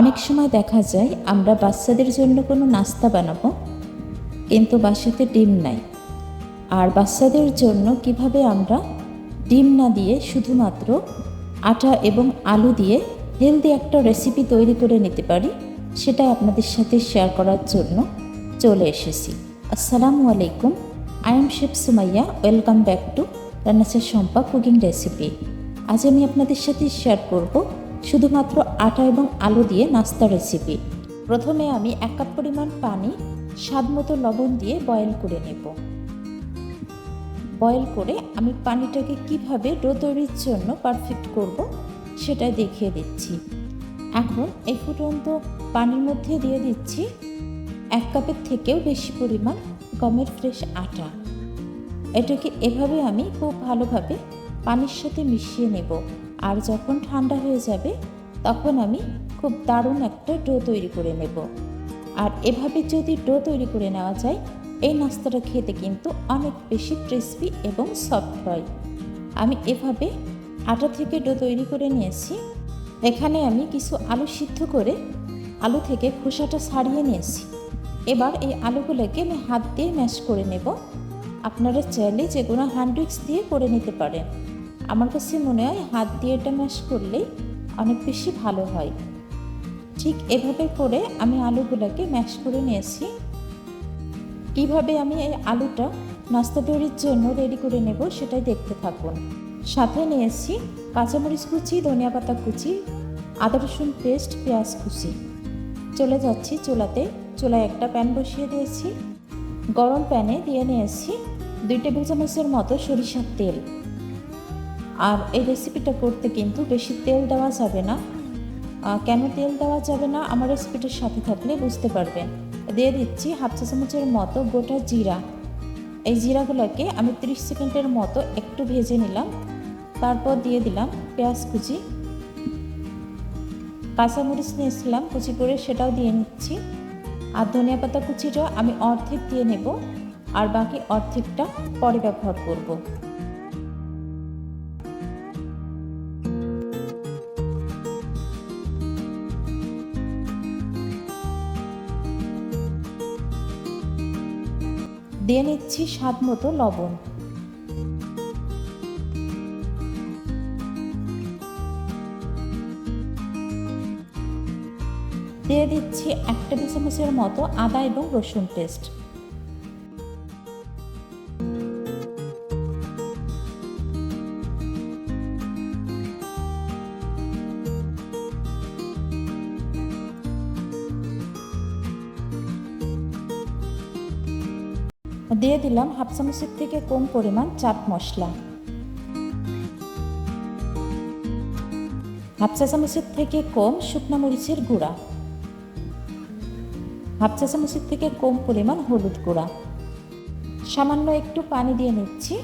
অনেক সময় দেখা যায় আমরা বাচ্চাদের জন্য কোনো নাস্তা বানাবো, কিন্তু বাসাতে ডিম নাই। আর বাচ্চাদের জন্য কিভাবে আমরা ডিম না দিয়ে শুধুমাত্র আটা এবং আলু দিয়ে হেলদি একটা রেসিপি তৈরি করে নিতে পারি, সেটা আপনাদের সাথে শেয়ার করার জন্য চলে এসেছি। আসসালামু আলাইকুম, I am chef Sumaiya. Welcome back to রান্নাচের শম্পা কুকিং রেসিপি। আজ আমি আপনাদের সাথে শেয়ার করব শুধুমাত্র আটা এবং আলু দিয়ে নাস্তা রেসিপি। প্রথমে আমি 1 কাপ পরিমাণ পানি স্বাদ মতো লবণ দিয়ে বয়েল করে নেব। বয়েল করে আমি পানিটাকে কিভাবে ডো তৈরির জন্য পারফেক্ট করব সেটা দেখিয়ে দিচ্ছি। এখন এই ফুটন্ত পানির মধ্যে দিয়ে দিচ্ছি 1 কাপের থেকেও বেশি পরিমাণ গমের ফ্রেশ আটা। এটাকে এভাবে আমি খুব ভালোভাবে পানির সাথে মিশিয়ে নেব। আর যখন ঠান্ডা হয়ে যাবে তখন আমি খুব দারুণ একটা ডো তৈরি করে নেব। আর এভাবে যদি ডো তৈরি করে নেওয়া যায়, এই নাস্তাটা খেতে কিন্তু অনেক বেশি ক্রিসপি এবং সফট হয়। আমি এভাবে আটা থেকে ডো তৈরি করে নিয়েছি। এখানে আমি কিছু আলু সিদ্ধ করে আলু থেকে খোসাটা ছাড়িয়ে নিয়েছি। এবার এই আলুগুলোকে আমি হাত দিয়ে ম্যাশ করে নেব। আপনারা চাইলে যে কোনো হ্যান্ড উইক্স দিয়ে করে নিতে পারেন। আমার কাছে মনে হয় হাত দিয়ে এটা ম্যাশ করলেই অনেক বেশি ভালো হয়। ঠিক এভাবে করে আমি আলুগুলোকে ম্যাশ করে নিয়েছি। কিভাবে আমি এই আলুটা নাস্তা তৈরির জন্য রেডি করে নেব সেটাই দেখতে থাকুন। সাথে নিয়েছি কাঁচামরিচ কুচি, ধনিয়া পাতা কুচি, আদা রসুন পেস্ট, পেঁয়াজ কুচি। চলে যাচ্ছি চুলাতে। চুলায় একটা প্যান বসিয়ে দিয়েছি। গরম প্যানে দিয়ে নিয়েছি 2 টেবিল চামচের মতো সরিষার তেল। আর এই রেসিপিটা করতে কিন্তু বেশি তেল দেওয়া যাবে না। কেন তেল দেওয়া যাবে না আমার রেসিপিটার সাথে থাকলে বুঝতে পারবেন। দিয়ে দিচ্ছি 1/2 চা চামচের মতো গোটা জিরা। এই জিরাগুলোকে আমি 30 সেকেন্ডের মতো একটু ভেজে নিলাম। তারপর দিয়ে দিলাম পেঁয়াজ কুচি। কাঁচামরিচ নিয়েছিলাম কুচি করে, সেটাও দিয়ে নিচ্ছি। আর ধনিয়া পাতা কুচিটা আমি অর্ধেক দিয়ে নেব, আর বাকি অর্ধেকটা পরে ব্যবহার করব। দিয়ে নিচ্ছি স্বাদ মতো লবণ। দিয়ে দিচ্ছি 1 টেবিল চামচের মতো আদা এবং রসুন পেস্ট। দিয়ে দিলাম 1/2 চামচের থেকে কম পরিমাণ চাট মশলা। 1/2 চা চামচের থেকে কম শুকনো মরিচের গুঁড়া। 1/2 চা চামচের থেকে কম পরিমাণ হলুদ গুঁড়া। সামান্য একটু পানি দিয়ে নিচ্ছি।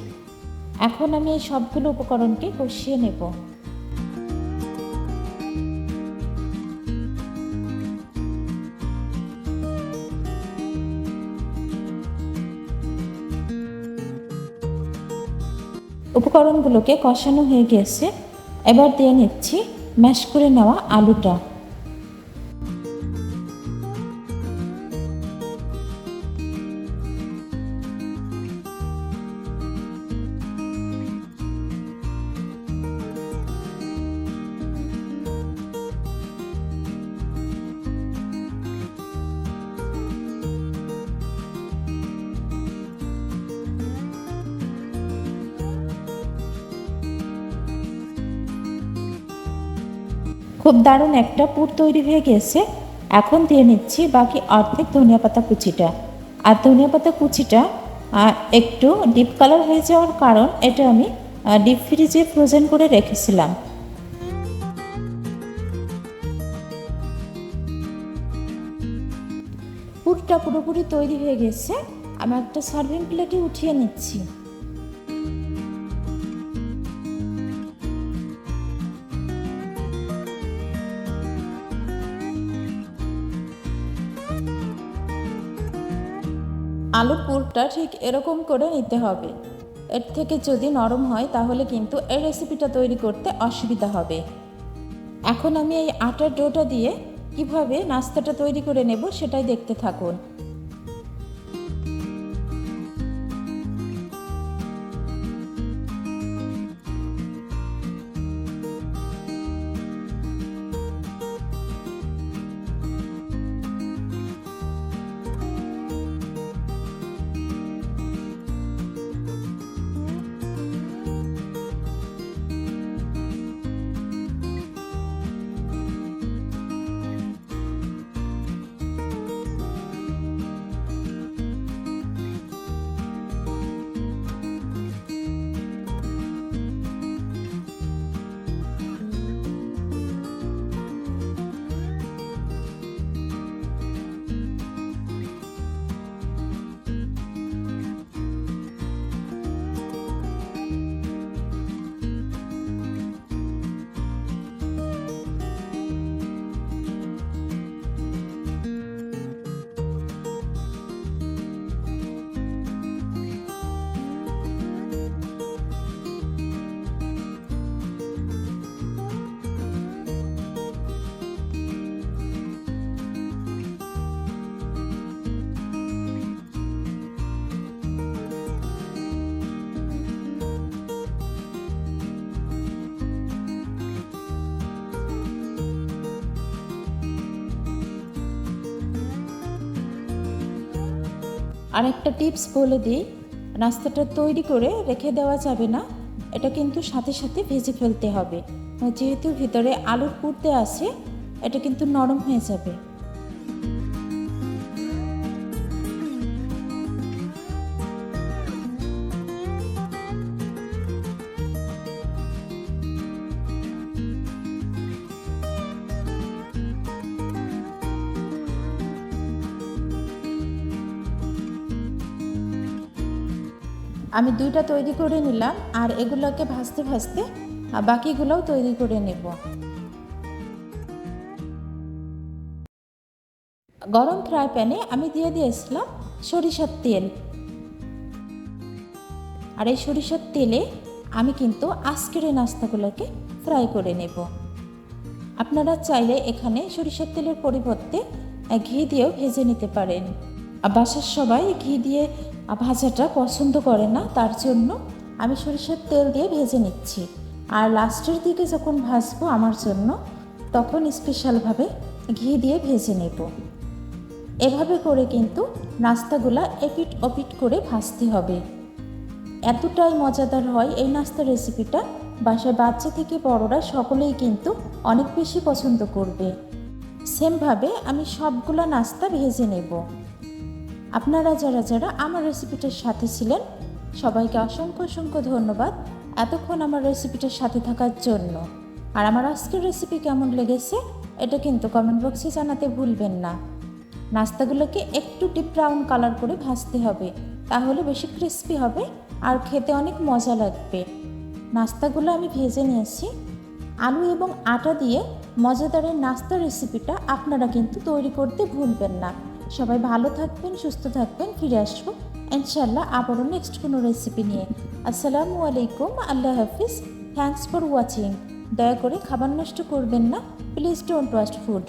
এখন আমি এই সবগুলো উপকরণকে কষিয়ে নেব। উপকরণগুলোকে কষানো হয়ে গেছে। এবার দিয়ে নিচ্ছি ম্যাশ করে নেওয়া আলুটা। খুব দারুণ একটা পুর তৈরি হয়ে গেছে। এখন দিয়ে নিচ্ছি বাকি অর্ধেক ধনিয়া পাতা কুচিটা। আর ধনিয়া পাতা কুচিটা একটু ডিপ কালার হয়ে যাওয়ার কারণ এটা আমি ডিপ ফ্রিজে ফ্রোজেন করে রেখেছিলাম। পুরটা পুরোপুরি তৈরি হয়ে গেছে। আমি একটা সার্ভিং প্লেটে উঠিয়ে নিচ্ছি। আলুর পুরটা ঠিক এরকম করে নিতে হবে। এর থেকে যদি নরম হয় তাহলে কিন্তু এই রেসিপিটা তৈরি করতে অসুবিধা হবে। এখন আমি এই আটার ডোটা দিয়ে কিভাবে নাস্তাটা তৈরি করে নেব সেটাই দেখতে থাকুন। আরেকটা টিপস বলে দিই, নাস্তাটা তৈরি করে রেখে দেওয়া যাবে না, এটা কিন্তু সাথে সাথে ভেজে ফেলতে হবে। যেহেতু ভিতরে আলুর পুর দেওয়া আছে, এটা কিন্তু নরম হয়ে যাবে। আমি দুইটা তৈরি করে নিলাম, আর এগুলোকে ভাজতে ভাজতে বাকিগুলোও তৈরি করে নেব। গরম ফ্রাই প্যানে আমি দিয়ে দিয়েছিলাম সরিষার তেল, আর এই সরিষার তেলে আমি কিন্তু আজকের এই নাস্তাগুলোকে ফ্রাই করে নেব। আপনারা চাইলে এখানে সরিষার তেলের পরিবর্তে ঘি দিয়েও ভেজে নিতে পারেন। বাসার সবাই ঘি দিয়ে ভাজাটা পছন্দ করে না, তার জন্য আমি সরিষার তেল দিয়ে ভেজে নিচ্ছি। আর লাস্টের দিকে যখন ভাজবো আমার জন্য, তখন স্পেশালভাবে ঘি দিয়ে ভেজে নেব। এভাবে করে কিন্তু নাস্তাগুলা এপিট ওপিট করে ভাজতে হবে। এতটাই মজাদার হয় এই নাস্তার রেসিপিটা, বাসায় বাচ্চা থেকে বড়রা সকলেই কিন্তু অনেক বেশি পছন্দ করবে। সেমভাবে আমি সবগুলা নাস্তা ভেজে নেব। আপনারা যারা যারা আমার রেসিপিটার সাথে ছিলেন, সবাইকে অসংখ্য অসংখ্য ধন্যবাদ এতক্ষণ আমার রেসিপিটার সাথে থাকার জন্য। আর আমার আজকের রেসিপি কেমন লেগেছে এটা কিন্তু কমেন্ট বক্সে জানাতে ভুলবেন না। নাস্তাগুলোকে একটু ডিপ ব্রাউন কালার করে ভাজতে হবে, তাহলে বেশি ক্রিস্পি হবে আর খেতে অনেক মজা লাগবে। নাস্তাগুলো আমি ভেজে নিয়েছি। আলু এবং আটা দিয়ে মজাদারের নাস্তা রেসিপিটা আপনারা কিন্তু তৈরি করতে ভুলবেন না। সবাই ভালো থাকবেন, সুস্থ থাকবেন। ফিরে আসবো ইনশাআল্লাহ আবারও নেক্সট কোনো রেসিপি নিয়ে। আসসালামু আলাইকুম, আল্লাহ হাফিজ। Thanks for watching. দয়া করে খাবার নষ্ট করবেন না, প্লিজ ডোন্ট ওয়েস্ট ফুড।